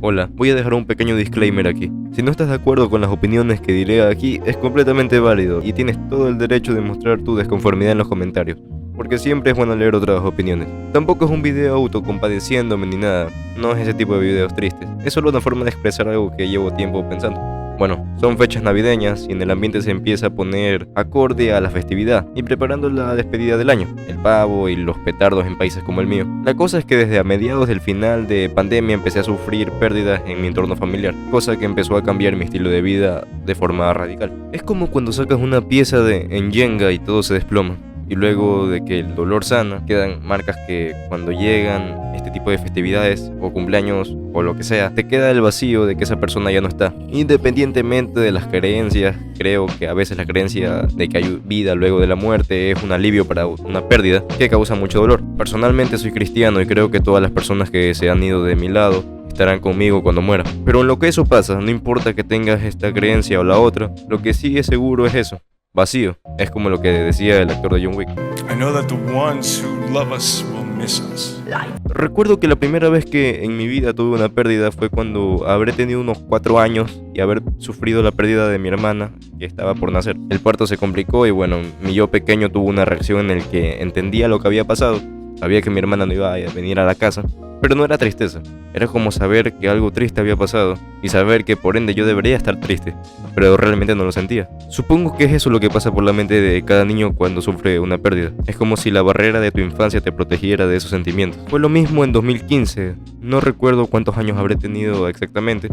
Hola, voy a dejar un pequeño disclaimer aquí. Si no estás de acuerdo con las opiniones que diré aquí, es completamente válido y tienes todo el derecho de mostrar tu desconformidad en los comentarios, porque siempre es bueno leer otras opiniones. Tampoco es un video autocompadeciéndome ni nada, no es ese tipo de videos tristes, es solo una forma de expresar algo que llevo tiempo pensando. Bueno, son fechas navideñas y en el ambiente se empieza a poner acorde a la festividad y preparando la despedida del año, el pavo y los petardos en países como el mío. La cosa es que desde a mediados del final de pandemia empecé a sufrir pérdidas en mi entorno familiar, cosa que empezó a cambiar mi estilo de vida de forma radical. Es como cuando sacas una pieza en Jenga y todo se desploma. Y luego de que el dolor sana, quedan marcas que cuando llegan este tipo de festividades o cumpleaños o lo que sea, te queda el vacío de que esa persona ya no está. Independientemente de las creencias, creo que a veces la creencia de que hay vida luego de la muerte es un alivio para una pérdida que causa mucho dolor. Personalmente soy cristiano y creo que todas las personas que se han ido de mi lado estarán conmigo cuando muera. Pero en lo que eso pasa, no importa que tengas esta creencia o la otra, lo que sí es seguro es eso. Vacío. Es como lo que decía el actor de John Wick. I know that the ones who love us will miss us. Recuerdo que la primera vez que en mi vida tuve una pérdida fue cuando habré tenido unos 4 años y haber sufrido la pérdida de mi hermana que estaba por nacer. El parto se complicó y bueno, mi yo pequeño tuvo una reacción en el que entendía lo que había pasado. Sabía que mi hermana no iba a venir a la casa, pero no era tristeza. Era como saber que algo triste había pasado y saber que por ende yo debería estar triste, pero realmente no lo sentía. Supongo que es eso lo que pasa por la mente de cada niño cuando sufre una pérdida. Es como si la barrera de tu infancia te protegiera de esos sentimientos. Fue lo mismo en 2015, no recuerdo cuántos años habré tenido exactamente,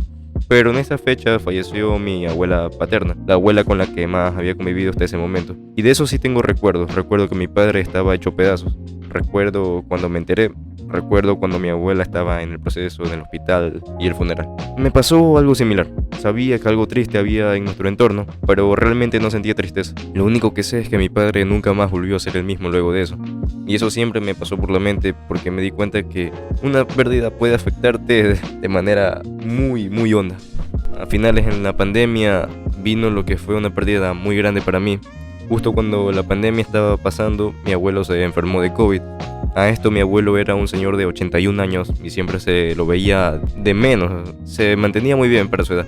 pero en esa fecha falleció mi abuela paterna, la abuela con la que más había convivido hasta ese momento. Y de eso sí tengo recuerdos. Recuerdo que mi padre estaba hecho pedazos. Recuerdo cuando me enteré. Recuerdo cuando mi abuela estaba en el proceso del hospital y el funeral. Me pasó algo similar. Sabía que algo triste había en nuestro entorno, pero realmente no sentía tristeza. Lo único que sé es que mi padre nunca más volvió a ser el mismo luego de eso. Y eso siempre me pasó por la mente porque me di cuenta que una pérdida puede afectarte de manera muy honda. A finales en la pandemia vino lo que fue una pérdida muy grande para mí. Justo cuando la pandemia estaba pasando, mi abuelo se enfermó de COVID. A esto mi abuelo era un señor de 81 años y siempre se lo veía de menos, se mantenía muy bien para su edad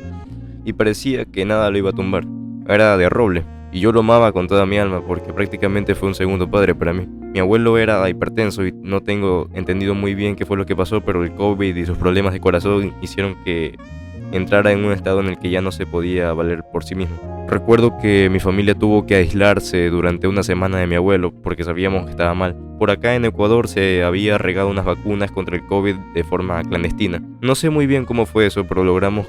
y parecía que nada lo iba a tumbar. Era de roble y yo lo amaba con toda mi alma porque prácticamente fue un segundo padre para mí. Mi abuelo era hipertenso y no tengo entendido muy bien qué fue lo que pasó, pero el COVID y sus problemas de corazón hicieron que entrara en un estado en el que ya no se podía valer por sí mismo. Recuerdo que mi familia tuvo que aislarse durante una semana de mi abuelo porque sabíamos que estaba mal. Por acá en Ecuador se había regado unas vacunas contra el COVID de forma clandestina. No sé muy bien cómo fue eso, pero logramos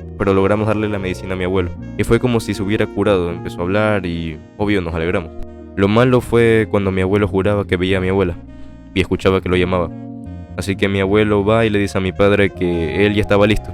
darle la medicina a mi abuelo. Y fue como si se hubiera curado, empezó a hablar y obvio nos alegramos. Lo malo fue cuando mi abuelo juraba que veía a mi abuela y escuchaba que lo llamaba. Así que mi abuelo va y le dice a mi padre que él ya estaba listo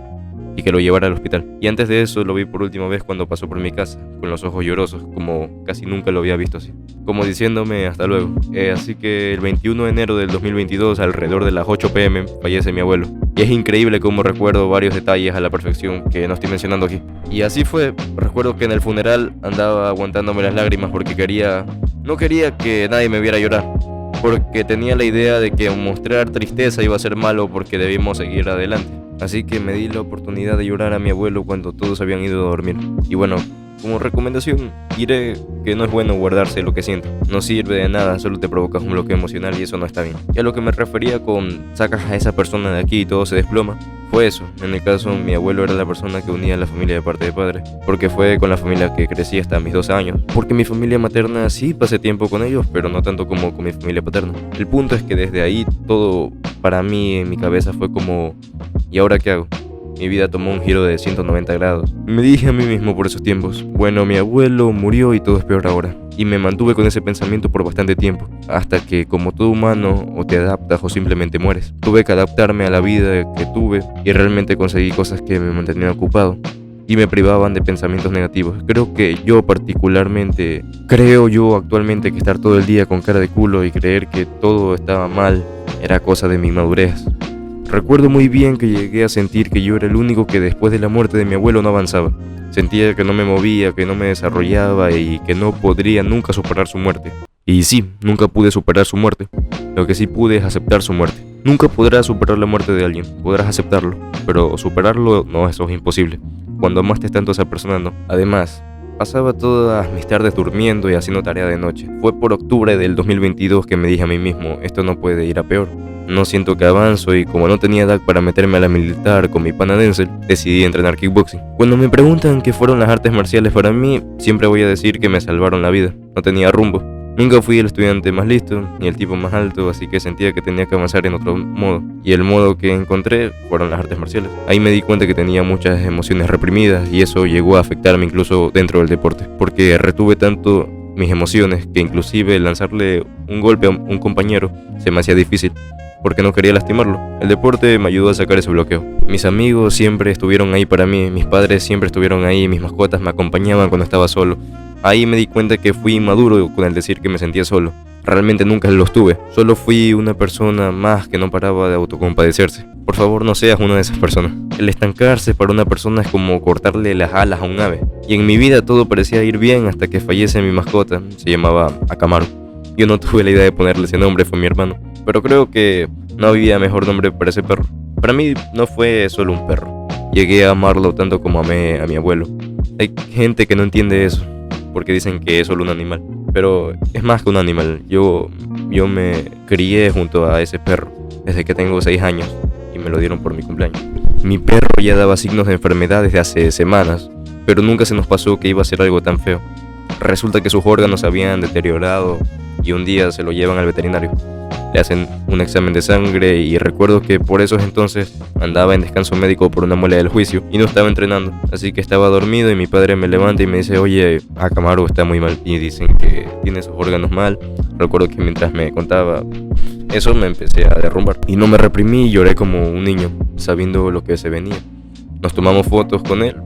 y que lo llevara al hospital. Y antes de eso lo vi por última vez cuando pasó por mi casa, con los ojos llorosos, como casi nunca lo había visto así, como diciéndome hasta luego. Así que el 21 de enero del 2022, alrededor de las 8 p.m, fallece mi abuelo. Y es increíble cómo recuerdo varios detalles a la perfección que no estoy mencionando aquí. Y así fue. Recuerdo que en el funeral andaba aguantándome las lágrimas porque no quería que nadie me viera llorar, porque tenía la idea de que mostrar tristeza iba a ser malo porque debíamos seguir adelante. Así que me di la oportunidad de llorar a mi abuelo cuando todos habían ido a dormir. Y bueno, como recomendación, diré que no es bueno guardarse lo que siento. No sirve de nada, solo te provocas un bloqueo emocional y eso no está bien. Y a lo que me refería con sacas a esa persona de aquí y todo se desploma, fue eso. En el caso, mi abuelo era la persona que unía a la familia de parte de padre, porque fue con la familia que crecí hasta mis 12 años. Porque mi familia materna sí pasé tiempo con ellos, pero no tanto como con mi familia paterna. El punto es que desde ahí todo para mí en mi cabeza fue como, ¿y ahora qué hago? Mi vida tomó un giro de 190 grados. Me dije a mí mismo por esos tiempos, bueno, mi abuelo murió y todo es peor ahora. Y me mantuve con ese pensamiento por bastante tiempo, hasta que como todo humano o te adaptas o simplemente mueres. Tuve que adaptarme a la vida que tuve y realmente conseguí cosas que me mantenían ocupado y me privaban de pensamientos negativos. Creo actualmente que estar todo el día con cara de culo y creer que todo estaba mal era cosa de mi inmadurez. Recuerdo muy bien que llegué a sentir que yo era el único que después de la muerte de mi abuelo no avanzaba. Sentía que no me movía, que no me desarrollaba y que no podría nunca superar su muerte. Y sí, nunca pude superar su muerte. Lo que sí pude es aceptar su muerte. Nunca podrás superar la muerte de alguien, podrás aceptarlo, pero superarlo no, eso es imposible. Cuando amaste tanto a esa persona, no. Además, pasaba todas mis tardes durmiendo y haciendo tarea de noche. Fue por octubre del 2022 que me dije a mí mismo, esto no puede ir a peor. No siento que avanzo y como no tenía edad para meterme a la militar con mi pana Denzel, decidí entrenar kickboxing. Cuando me preguntan qué fueron las artes marciales para mí, siempre voy a decir que me salvaron la vida. No tenía rumbo. Nunca fui el estudiante más listo, ni el tipo más alto, así que sentía que tenía que avanzar en otro modo. Y el modo que encontré fueron las artes marciales. Ahí me di cuenta que tenía muchas emociones reprimidas y eso llegó a afectarme incluso dentro del deporte. Porque retuve tanto mis emociones que inclusive lanzarle un golpe a un compañero se me hacía difícil, porque no quería lastimarlo. El deporte me ayudó a sacar ese bloqueo. Mis amigos siempre estuvieron ahí para mí, mis padres siempre estuvieron ahí, mis mascotas me acompañaban cuando estaba solo. Ahí me di cuenta que fui inmaduro con el decir que me sentía solo. Realmente nunca lo estuve, solo fui una persona más que no paraba de autocompadecerse. Por favor, no seas una de esas personas. El estancarse para una persona es como cortarle las alas a un ave. Y en mi vida todo parecía ir bien hasta que fallece mi mascota, se llamaba Akamaru. Yo no tuve la idea de ponerle ese nombre, fue mi hermano. Pero creo que no había mejor nombre para ese perro. Para mí no fue solo un perro. Llegué a amarlo tanto como amé a mi abuelo. Hay gente que no entiende eso, porque dicen que es solo un animal. Pero es más que un animal. Yo me crié junto a ese perro desde que tengo 6 años y me lo dieron por mi cumpleaños. Mi perro ya daba signos de enfermedad desde hace semanas, pero nunca se nos pasó que iba a ser algo tan feo. Resulta que sus órganos habían deteriorado y un día se lo llevan al veterinario. Le hacen un examen de sangre y recuerdo que por esos entonces andaba en descanso médico por una muela del juicio y no estaba entrenando, así que estaba dormido y mi padre me levanta y me dice, oye, Akamaru está muy mal y dicen que tiene sus órganos mal. Recuerdo que mientras me contaba eso me empecé a derrumbar y no me reprimí y lloré como un niño, sabiendo lo que se venía. Nos tomamos fotos con él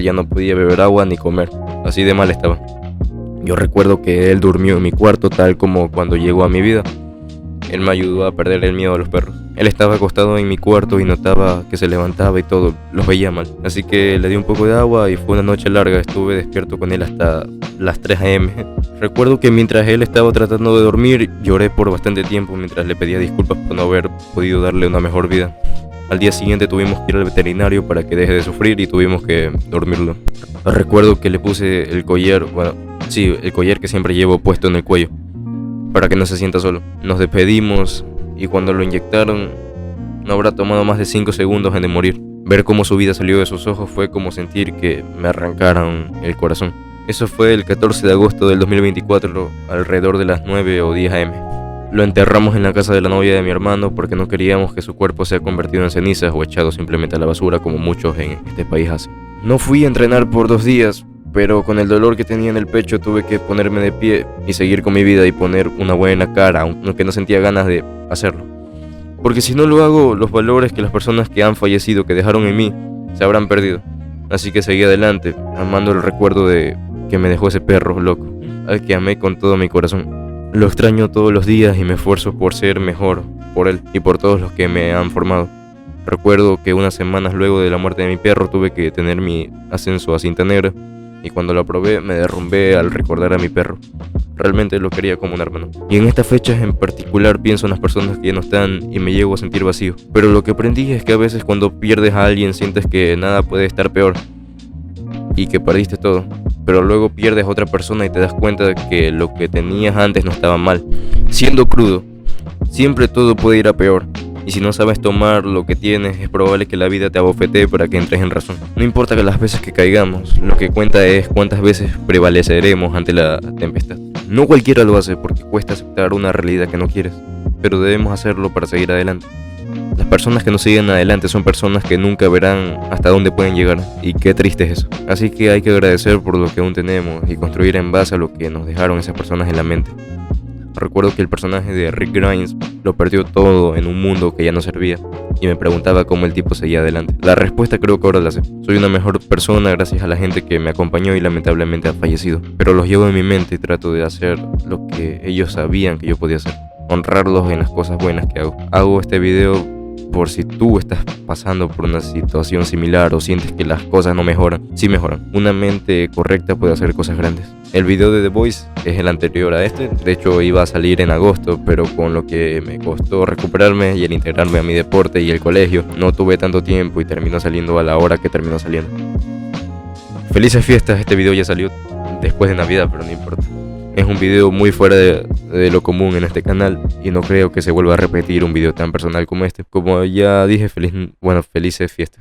ya no podía beber agua ni comer, así de mal estaba. Yo recuerdo que él durmió en mi cuarto tal como cuando llegó a mi vida. Él me ayudó a perder el miedo a los perros. Él estaba acostado en mi cuarto y notaba que se levantaba y todo, los veía mal. Así que le di un poco de agua y fue una noche larga, estuve despierto con él hasta las 3 a.m. Recuerdo que mientras él estaba tratando de dormir, lloré por bastante tiempo mientras le pedía disculpas por no haber podido darle una mejor vida. Al día siguiente tuvimos que ir al veterinario para que deje de sufrir y tuvimos que dormirlo. Recuerdo que le puse el collar, el collar que siempre llevo puesto en el cuello, para que no se sienta solo. Nos despedimos y cuando lo inyectaron no habrá tomado más de 5 segundos en de morir. Ver cómo su vida salió de sus ojos fue como sentir que me arrancaron el corazón. Eso fue el 14 de agosto del 2024, alrededor de las 9 o 10 a.m. Lo enterramos en la casa de la novia de mi hermano porque no queríamos que su cuerpo sea convertido en cenizas o echado simplemente a la basura como muchos en este país hacen. No fui a entrenar por 2 días, pero con el dolor que tenía en el pecho tuve que ponerme de pie y seguir con mi vida y poner una buena cara, aunque no sentía ganas de hacerlo. Porque si no lo hago, los valores que las personas que han fallecido, que dejaron en mí, se habrán perdido. Así que seguí adelante, amando el recuerdo de que me dejó ese perro loco, al que amé con todo mi corazón. Lo extraño todos los días y me esfuerzo por ser mejor, por él y por todos los que me han formado. Recuerdo que unas semanas luego de la muerte de mi perro tuve que tener mi ascenso a cinta negra, y cuando lo aprobé me derrumbé al recordar a mi perro. Realmente lo quería como un hermano. Y en estas fechas en particular pienso en las personas que ya no están y me llego a sentir vacío. Pero lo que aprendí es que a veces cuando pierdes a alguien sientes que nada puede estar peor y que perdiste todo. Pero luego pierdes a otra persona y te das cuenta de que lo que tenías antes no estaba mal. Siendo crudo, siempre todo puede ir a peor. Y si no sabes tomar lo que tienes, es probable que la vida te abofetee para que entres en razón. No importa que las veces que caigamos, lo que cuenta es cuántas veces prevaleceremos ante la tempestad. No cualquiera lo hace porque cuesta aceptar una realidad que no quieres, pero debemos hacerlo para seguir adelante. Las personas que no siguen adelante son personas que nunca verán hasta dónde pueden llegar, y qué triste es eso. Así que hay que agradecer por lo que aún tenemos y construir en base a lo que nos dejaron esas personas en la mente. Recuerdo que el personaje de Rick Grimes lo perdió todo en un mundo que ya no servía y me preguntaba cómo el tipo seguía adelante. La respuesta creo que ahora la sé. Soy una mejor persona gracias a la gente que me acompañó y lamentablemente ha fallecido, pero los llevo en mi mente y trato de hacer lo que ellos sabían que yo podía hacer, honrarlos en las cosas buenas que hago. Hago este video por si tú estás pasando por una situación similar o sientes que las cosas no mejoran. Sí mejoran. Una mente correcta puede hacer cosas grandes. El video de The Voice es el anterior a este. De hecho iba a salir en agosto, pero con lo que me costó recuperarme y el integrarme a mi deporte y el colegio, no tuve tanto tiempo y terminó saliendo a la hora que terminó saliendo. Felices fiestas. Este video ya salió después de Navidad, pero no importa. Es un video muy fuera de lo común en este canal y no creo que se vuelva a repetir un video tan personal como este. Como ya dije, felices fiestas.